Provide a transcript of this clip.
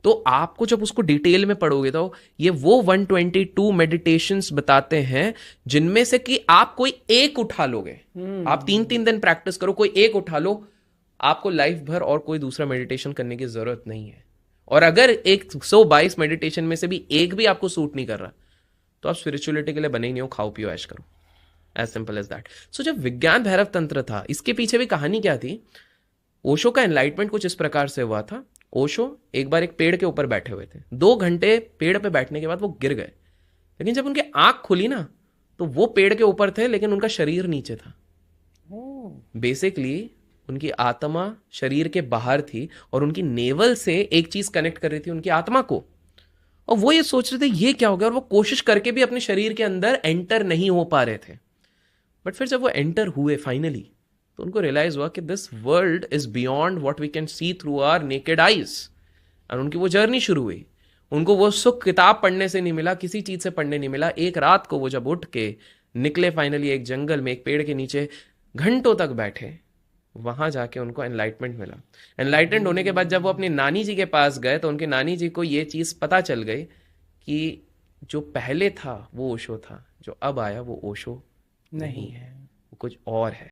तो आपको जब उसको डिटेल में पढ़ोगे तो ये वो 122 मेडिटेशंस बताते हैं जिनमें से कि आप कोई एक उठा लोगे। आप 3-3 दिन प्रैक्टिस करो, कोई एक उठा लो, आपको लाइफ भर और कोई दूसरा मेडिटेशन करने की जरूरत नहीं है। और अगर 122 मेडिटेशन में से भी एक भी आपको सूट नहीं कर रहा, तो आप स्पिरिचुअलिटी के लिए बने ही नहीं हो, खाओ पियो ऐश करो, एज सिंपल एज दैट। सो जब विज्ञान भैरव तंत्र था, इसके पीछे भी कहानी क्या थी? ओशो का एनलाइटमेंट कुछ इस प्रकार से हुआ था। ओशो एक बार एक पेड़ के ऊपर बैठे हुए थे, 2 घंटे पेड़ पे बैठने के बाद वो गिर गए, लेकिन जब उनकी आंख खुली ना, तो वो पेड़ के ऊपर थे लेकिन उनका शरीर नीचे था। बेसिकली उनकी आत्मा शरीर के बाहर थी और उनकी नेवल से एक चीज कनेक्ट कर रही थी उनकी आत्मा को, और वो ये सोच रहे थे ये क्या हो गया, और वो कोशिश करके भी अपने शरीर के अंदर एंटर नहीं हो पा रहे थे। बट फिर जब वो एंटर हुए फाइनली, तो उनको रियलाइज हुआ कि this world is beyond what we can see through our naked eyes. और उनकी वो जर्नी शुरू हुई। उनको वो सुख किताब पढ़ने से नहीं मिला, किसी चीज से पढ़ने नहीं मिला। एक रात को वो जब उठ के निकले फाइनली एक जंगल में, एक पेड़ के नीचे घंटों तक बैठे, वहां जाके उनको एनलाइटमेंट मिला। एनलाइटेंड होने के बाद जब वो अपनी नानी जी के पास गए, तो उनके नानी जी को ये चीज पता चल गई कि जो पहले था वो ओशो था, जो अब आया वो ओशो नहीं है, वो कुछ और है।